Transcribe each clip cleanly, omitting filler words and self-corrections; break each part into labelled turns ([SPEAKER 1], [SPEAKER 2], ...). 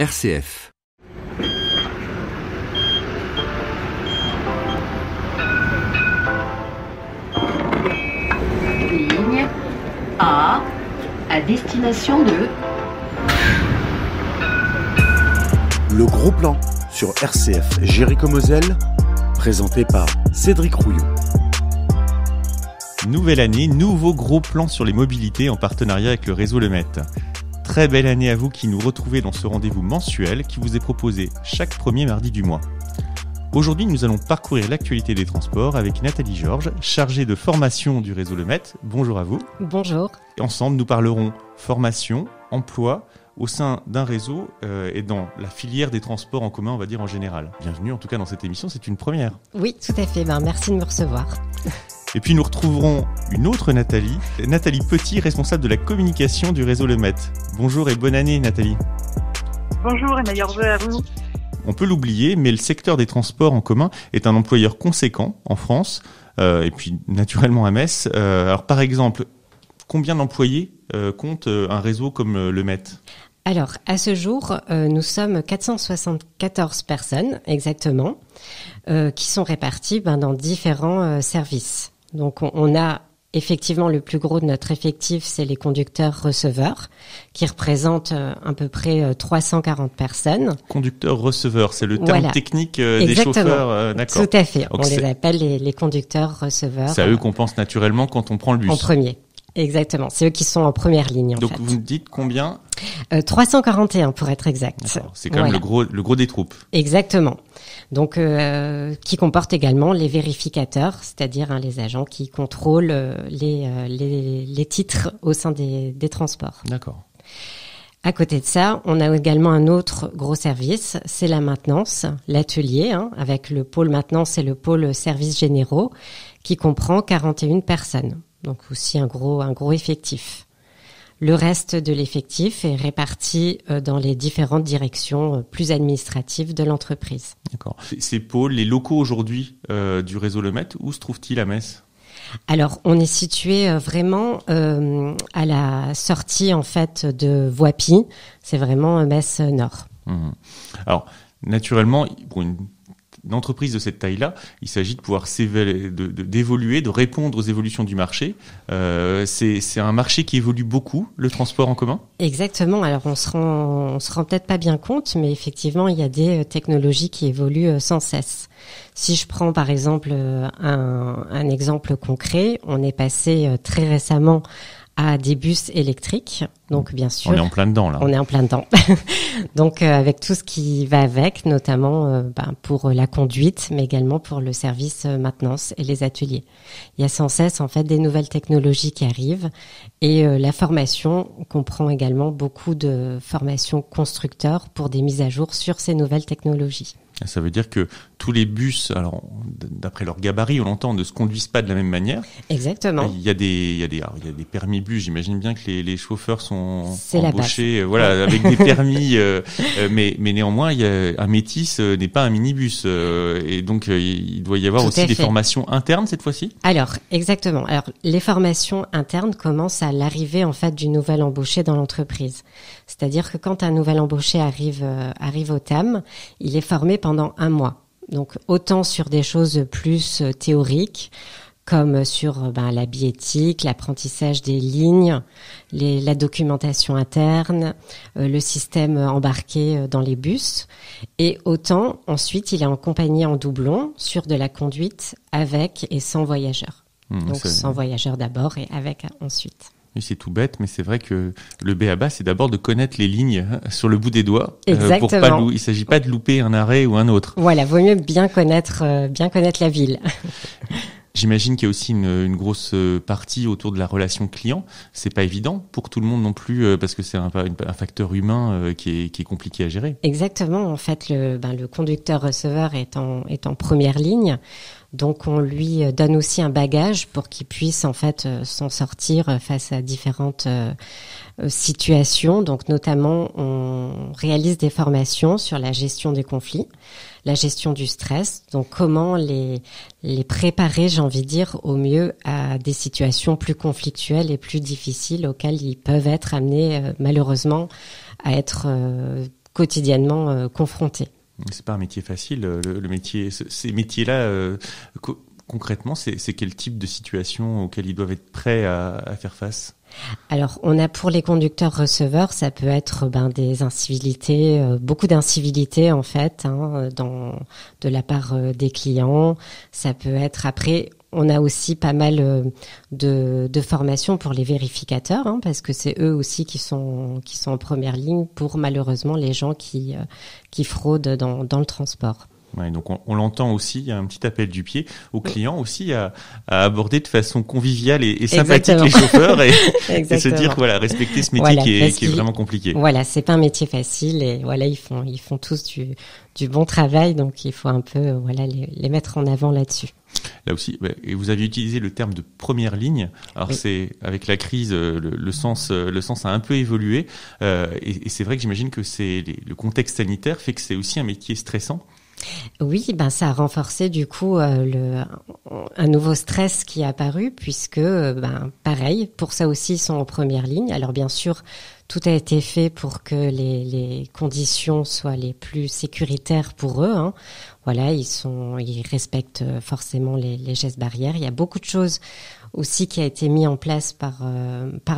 [SPEAKER 1] RCF.
[SPEAKER 2] Ligne A à destination de...
[SPEAKER 3] Le gros plan sur RCF Jéricho-Moselle, présenté par Cédric Rouillon.
[SPEAKER 4] Nouvelle année, nouveau gros plan sur les mobilités en partenariat avec le réseau Le Met. Très belle année à vous qui nous retrouvez dans ce rendez-vous mensuel qui vous est proposé chaque premier mardi du mois. Aujourd'hui, nous allons parcourir l'actualité des transports avec Nathalie Georges, chargée de formation du réseau Le Met. Bonjour à vous.
[SPEAKER 5] Bonjour.
[SPEAKER 4] Et ensemble, nous parlerons formation, emploi au sein d'un réseau et dans la filière des transports en commun, on va dire en général. Bienvenue en tout cas dans cette émission, c'est une première.
[SPEAKER 5] Oui, tout à fait. Merci de me recevoir.
[SPEAKER 4] Et puis nous retrouverons une autre Nathalie Petit, responsable de la communication du réseau Le Met. Bonjour et bonne année Nathalie.
[SPEAKER 6] Bonjour et meilleurs vœux à vous.
[SPEAKER 4] On peut l'oublier, mais le secteur des transports en commun est un employeur conséquent en France et puis naturellement à Metz. Alors par exemple, combien d'employés compte un réseau comme le Met ?
[SPEAKER 5] Alors, à ce jour, nous sommes 474 personnes exactement qui sont réparties dans différents services. Donc, on a effectivement le plus gros de notre effectif, c'est les conducteurs-receveurs qui représentent à peu près 340 personnes.
[SPEAKER 4] Conducteurs-receveurs, c'est le terme technique des
[SPEAKER 5] exactement.
[SPEAKER 4] Chauffeurs. D'accord.
[SPEAKER 5] Tout à fait.
[SPEAKER 4] Donc
[SPEAKER 5] on les appelle les conducteurs-receveurs.
[SPEAKER 4] C'est à eux qu'on pense naturellement quand on prend le bus.
[SPEAKER 5] En premier. Exactement, c'est eux qui sont en première ligne.
[SPEAKER 4] Donc vous me dites combien ?
[SPEAKER 5] 341 pour être exact.
[SPEAKER 4] D'accord. C'est quand même le gros des troupes.
[SPEAKER 5] Exactement. Donc qui comporte également les vérificateurs, c'est-à-dire les agents qui contrôlent les titres au sein des transports.
[SPEAKER 4] D'accord.
[SPEAKER 5] À côté de ça, on a également un autre gros service, c'est la maintenance, l'atelier, avec le pôle maintenance et le pôle services généraux, qui comprend 41 personnes. Donc aussi un gros effectif. Le reste de l'effectif est réparti dans les différentes directions plus administratives de l'entreprise.
[SPEAKER 4] D'accord. Ces pôles, les locaux aujourd'hui du réseau Le Met, où se trouve-t-il à Metz ?
[SPEAKER 5] Alors, on est situé vraiment à la sortie en fait de Voipy. C'est vraiment Metz Nord.
[SPEAKER 4] Alors, naturellement, pour une entreprise de cette taille-là, il s'agit de pouvoir d'évoluer, de répondre aux évolutions du marché. C'est un marché qui évolue beaucoup, le transport en commun ?
[SPEAKER 5] Exactement. Alors, on se rend peut-être pas bien compte, mais effectivement, il y a des technologies qui évoluent sans cesse. Si je prends par exemple un exemple concret, on est passé très récemment à des bus électriques. Donc bien sûr,
[SPEAKER 4] on est en plein dedans là.
[SPEAKER 5] On est en plein dedans. Donc avec tout ce qui va avec, notamment pour la conduite, mais également pour le service maintenance et les ateliers. Il y a sans cesse en fait des nouvelles technologies qui arrivent et la formation comprend également beaucoup de formations constructeurs pour des mises à jour sur ces nouvelles technologies.
[SPEAKER 4] Ça veut dire que tous les bus, alors d'après leur gabarit, on l'entend, ne se conduisent pas de la même manière.
[SPEAKER 5] Exactement.
[SPEAKER 4] Il y a des permis bus. J'imagine bien que les chauffeurs sont
[SPEAKER 5] c'est
[SPEAKER 4] embauchés, avec des permis. Mais néanmoins, un métis n'est pas un minibus, et donc il doit y avoir aussi des formations internes cette fois-ci.
[SPEAKER 5] Alors exactement. Alors les formations internes commencent à l'arrivée en fait du nouvel embauché dans l'entreprise. C'est-à-dire que quand un nouvel embauché arrive au TAM, il est formé pendant 1 mois. Donc autant sur des choses plus théoriques, comme sur la biéthique, l'apprentissage des lignes, la documentation interne, le système embarqué dans les bus. Et autant ensuite, il est accompagné en doublon sur de la conduite avec et sans voyageurs. Donc sans voyageurs d'abord et avec ensuite.
[SPEAKER 4] Oui, c'est tout bête, mais c'est vrai que le b.a.-ba, c'est d'abord de connaître les lignes sur le bout des doigts.
[SPEAKER 5] Exactement.
[SPEAKER 4] Il ne s'agit pas de louper un arrêt ou un autre.
[SPEAKER 5] Voilà, vaut mieux bien connaître la ville.
[SPEAKER 4] J'imagine qu'il y a aussi une grosse partie autour de la relation client. C'est pas évident pour tout le monde non plus, parce que c'est un facteur humain qui est compliqué à gérer.
[SPEAKER 5] Exactement. En fait, le conducteur-receveur est en première ligne. Donc, on lui donne aussi un bagage pour qu'il puisse en fait s'en sortir face à différentes situations. Donc, notamment, on réalise des formations sur la gestion des conflits, la gestion du stress. Donc, comment les préparer, j'ai envie de dire, au mieux à des situations plus conflictuelles et plus difficiles auxquelles ils peuvent être amenés malheureusement à être quotidiennement confrontés.
[SPEAKER 4] C'est pas un métier facile, le métier. Ces métiers-là, concrètement, c'est quel type de situation auquel ils doivent être prêts à faire face ?
[SPEAKER 5] Alors, on a pour les conducteurs receveurs, ça peut être des incivilités, beaucoup d'incivilités en fait, de la part des clients. Ça peut être après. On a aussi pas mal de formations pour les vérificateurs, parce que c'est eux aussi qui sont en première ligne pour malheureusement les gens qui fraudent dans le transport.
[SPEAKER 4] Ouais, donc on l'entend aussi, il y a un petit appel du pied aux clients aussi à aborder de façon conviviale et sympathique les chauffeurs et se dire respecter ce métier qui est vraiment compliqué.
[SPEAKER 5] Voilà, c'est pas un métier facile et ils font tous du bon travail, donc il faut un peu les mettre en avant là-dessus.
[SPEAKER 4] Là aussi, et vous avez utilisé le terme de première ligne. Alors c'est avec la crise, le sens a un peu évolué et c'est vrai que j'imagine que le contexte sanitaire fait que c'est aussi un métier stressant.
[SPEAKER 5] Oui, ça a renforcé du coup un nouveau stress qui est apparu puisque pareil, pour ça aussi ils sont en première ligne. Alors bien sûr, tout a été fait pour que les conditions soient les plus sécuritaires pour eux. Ils respectent forcément les gestes barrières. Il y a beaucoup de choses aussi qui a été mis en place par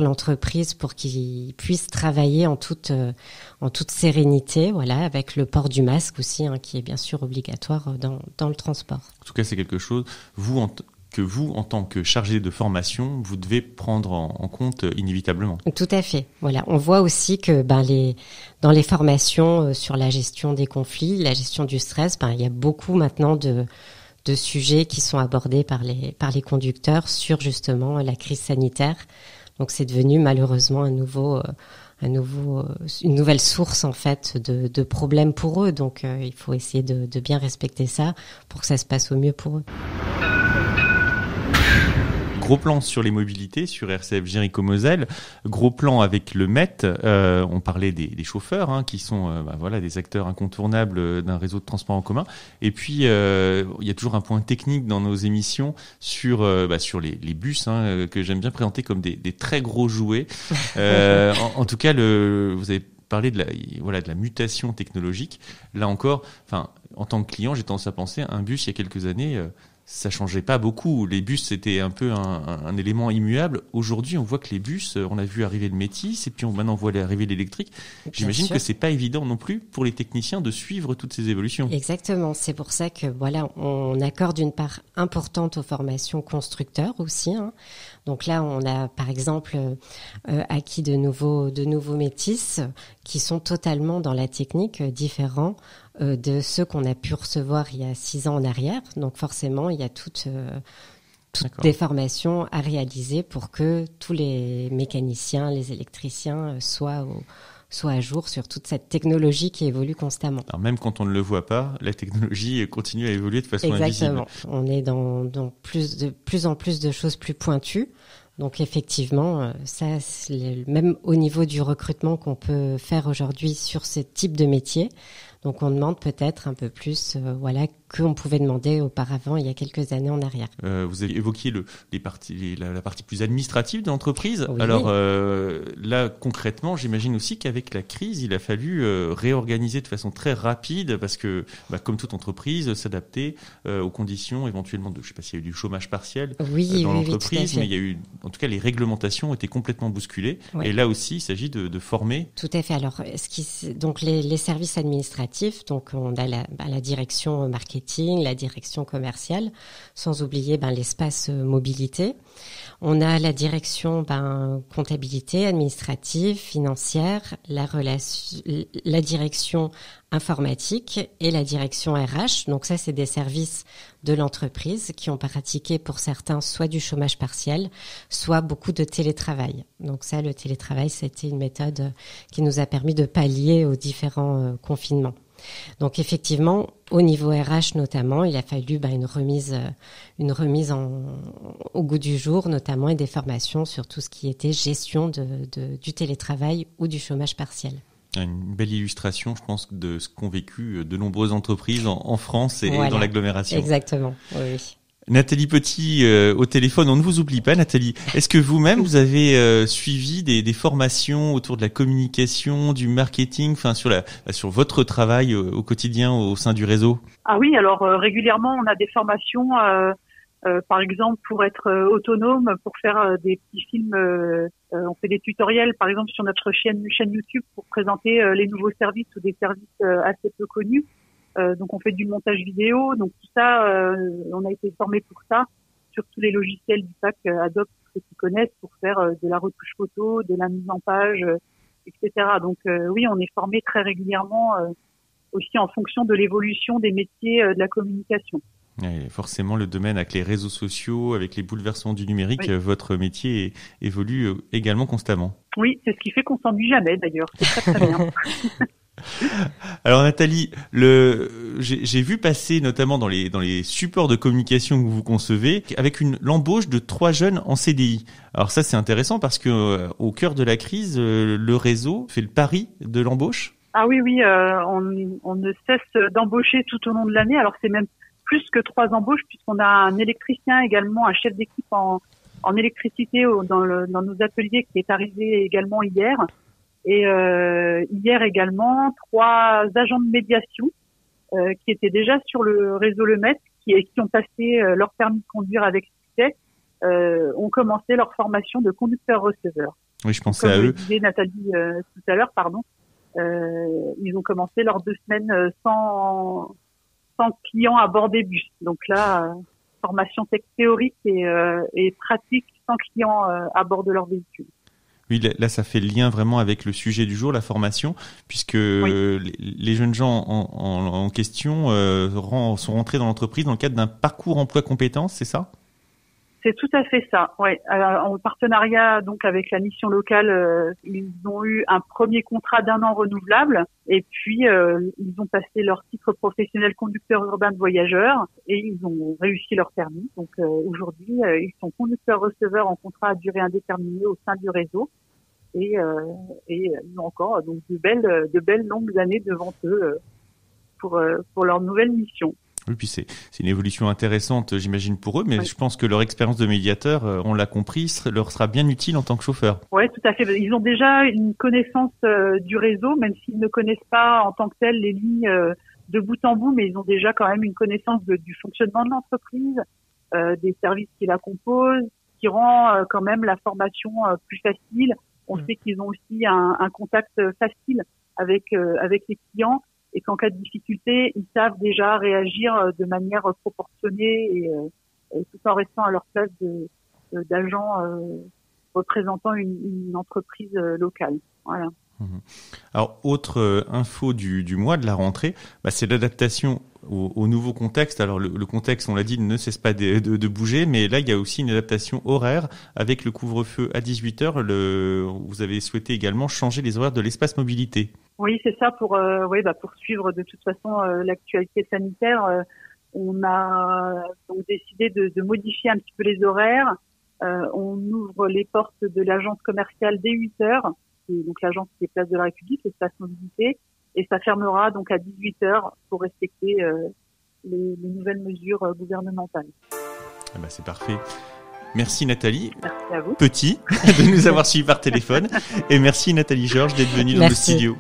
[SPEAKER 5] l'entreprise pour qu'ils puissent travailler en toute sérénité, avec le port du masque aussi, qui est bien sûr obligatoire dans le transport.
[SPEAKER 4] En tout cas, c'est quelque chose que vous, en tant que chargé de formation, vous devez prendre en compte inévitablement.
[SPEAKER 5] Tout à fait. On voit aussi que dans les formations sur la gestion des conflits, la gestion du stress, il y a beaucoup maintenant de sujets qui sont abordés par les conducteurs sur justement la crise sanitaire. Donc c'est devenu malheureusement une nouvelle source en fait de problèmes pour eux. Donc il faut essayer de bien respecter ça pour que ça se passe au mieux pour eux.
[SPEAKER 4] Gros plan sur les mobilités, sur RCF Jéricho-Moselle. Gros plan avec le MET. On parlait des chauffeurs, qui sont des acteurs incontournables d'un réseau de transport en commun. Et puis, il y a toujours un point technique dans nos émissions sur les bus, que j'aime bien présenter comme des très gros jouets. En tout cas, vous avez parlé de la mutation technologique. Là encore, en tant que client, j'ai tendance à penser un bus il y a quelques années. Ça changeait pas beaucoup. Les bus, c'était un peu un élément immuable. Aujourd'hui, on voit que les bus, on a vu arriver le Métis, et puis maintenant on voit arriver l'électrique. J'imagine que c'est pas évident non plus pour les techniciens de suivre toutes ces évolutions.
[SPEAKER 5] Exactement. C'est pour ça que on accorde une part importante aux formations constructeurs aussi. Donc là, on a par exemple acquis de nouveaux Métis qui sont totalement dans la technique différents de ceux qu'on a pu recevoir il y a 6 ans en arrière. Donc forcément, il y a toutes des formations à réaliser pour que tous les mécaniciens, les électriciens soient à jour sur toute cette technologie qui évolue constamment.
[SPEAKER 4] Alors même quand on ne le voit pas, la technologie continue à évoluer de façon invisible.
[SPEAKER 5] On est dans plus en plus de choses plus pointues. Donc effectivement, ça, même au niveau du recrutement qu'on peut faire aujourd'hui sur ce type de métier, donc on demande peut-être un peu plus, qu'on pouvait demander auparavant il y a quelques années en arrière.
[SPEAKER 4] Vous avez évoqué la partie plus administrative de l'entreprise.
[SPEAKER 5] Oui.
[SPEAKER 4] Alors là, concrètement, j'imagine aussi qu'avec la crise, il a fallu réorganiser de façon très rapide parce que, comme toute entreprise, s'adapter aux conditions éventuellement je ne sais pas s'il y a eu du chômage partiel dans l'entreprise, mais il y a eu, en tout cas, les réglementations ont été complètement bousculées. Oui. Et là aussi, il s'agit de former.
[SPEAKER 5] Tout à fait. Alors, donc les services administratifs, donc on a la direction marketing, la direction commerciale, sans oublier l'espace mobilité. On a la direction comptabilité, administrative, financière, la direction informatique et la direction RH. Donc ça, c'est des services de l'entreprise qui ont pratiqué pour certains soit du chômage partiel, soit beaucoup de télétravail. Donc ça, le télétravail, c'était une méthode qui nous a permis de pallier aux différents confinements. Donc effectivement, au niveau RH notamment, il a fallu une remise au goût du jour, notamment, et des formations sur tout ce qui était gestion du télétravail ou du chômage partiel.
[SPEAKER 4] Une belle illustration, je pense, de ce qu'ont vécu de nombreuses entreprises en France et dans l'agglomération.
[SPEAKER 5] Exactement, oui.
[SPEAKER 4] Nathalie Petit au téléphone, on ne vous oublie pas Nathalie. Est-ce que vous-même vous avez suivi des formations autour de la communication, du marketing, enfin sur votre travail au quotidien au sein du réseau?
[SPEAKER 6] Ah oui, alors régulièrement on a des formations, par exemple pour être autonome, pour faire des petits films. On fait des tutoriels, par exemple sur notre chaîne YouTube pour présenter les nouveaux services ou des services assez peu connus. Donc on fait du montage vidéo, donc tout ça, on a été formé pour ça, sur tous les logiciels du pack Adobe ceux qui connaissent, pour faire de la retouche photo, de la mise en page, etc. Donc oui, on est formé très régulièrement, aussi en fonction de l'évolution des métiers de la communication.
[SPEAKER 4] Et forcément, le domaine avec les réseaux sociaux, avec les bouleversements du numérique,
[SPEAKER 6] oui.
[SPEAKER 4] Votre métier évolue également constamment.
[SPEAKER 6] Oui, c'est ce qui fait qu'on s'ennuie jamais d'ailleurs, c'est très très bien.
[SPEAKER 4] Alors Nathalie, j'ai vu passer notamment dans les supports de communication que vous concevez avec l'embauche de 3 jeunes en CDI. Alors ça c'est intéressant parce que au cœur de la crise, le réseau fait le pari de l'embauche.
[SPEAKER 6] Ah oui, on ne cesse d'embaucher tout au long de l'année. Alors c'est même plus que 3 embauches puisqu'on a un électricien également, un chef d'équipe en électricité dans nos ateliers qui est arrivé également hier. Et hier également 3 agents de médiation qui étaient déjà sur le réseau Le Met, qui ont passé leur permis de conduire avec succès, ont commencé leur formation de conducteur-receveur.
[SPEAKER 4] Oui, je pensais
[SPEAKER 6] comme
[SPEAKER 4] à eux.
[SPEAKER 6] Comme disait Nathalie tout à l'heure, pardon. Ils ont commencé leurs 2 semaines sans clients à bord des bus. Donc là, formation théorique et pratique sans clients à bord de leur véhicule.
[SPEAKER 4] Oui, là, ça fait le lien vraiment avec le sujet du jour, la formation, puisque oui. Les jeunes gens en question sont rentrés dans l'entreprise dans le cadre d'un parcours emploi compétences, c'est ça?
[SPEAKER 6] C'est tout à fait ça. Ouais. En partenariat donc avec la mission locale, ils ont eu un premier contrat d'1 an renouvelable, et puis ils ont passé leur titre professionnel conducteur urbain de voyageurs et ils ont réussi leur permis. Donc aujourd'hui, ils sont conducteurs-receveurs en contrat à durée indéterminée au sein du réseau. Et ils ont encore donc de belles longues années devant eux pour leur nouvelle mission.
[SPEAKER 4] Oui, puis c'est une évolution intéressante, j'imagine, pour eux, mais
[SPEAKER 6] oui.
[SPEAKER 4] Je pense que leur expérience de médiateur, on l'a compris, leur sera bien utile en tant que chauffeur.
[SPEAKER 6] Oui, tout à fait. Ils ont déjà une connaissance du réseau, même s'ils ne connaissent pas en tant que tel les lignes de bout en bout, mais ils ont déjà quand même une connaissance du fonctionnement de l'entreprise, des services qui la composent, qui rend quand même la formation plus facile. On sait qu'ils ont aussi un contact facile avec les clients, et qu'en cas de difficulté, ils savent déjà réagir de manière proportionnée et tout en restant à leur place d'agents représentant une entreprise locale. Voilà.
[SPEAKER 4] Alors, autre info du mois de la rentrée, c'est l'adaptation au nouveau contexte. Alors, le contexte, on l'a dit, ne cesse pas de bouger, mais là, il y a aussi une adaptation horaire avec le couvre-feu à 18h. Vous avez souhaité également changer les horaires de l'espace mobilité.
[SPEAKER 6] Oui, c'est ça, pour suivre de toute façon l'actualité sanitaire. On a donc décidé de modifier un petit peu les horaires. On ouvre les portes de l'agence commerciale dès 8h. Donc l'agence qui est Place de la République, l'espace mobilité, et ça fermera donc à 18h pour respecter les nouvelles mesures gouvernementales.
[SPEAKER 4] C'est parfait. Merci Nathalie.
[SPEAKER 6] Merci à vous.
[SPEAKER 4] Petit, de nous avoir suivis par téléphone, et merci Nathalie Georges d'être venue dans le studio.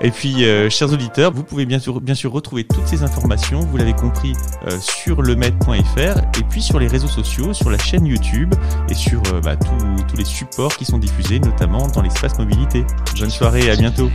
[SPEAKER 4] Et puis, chers auditeurs, vous pouvez bien sûr retrouver toutes ces informations, vous l'avez compris, sur lemet.fr et puis sur les réseaux sociaux, sur la chaîne YouTube et sur tous les supports qui sont diffusés, notamment dans l'espace mobilité. Bonne soirée et à bientôt.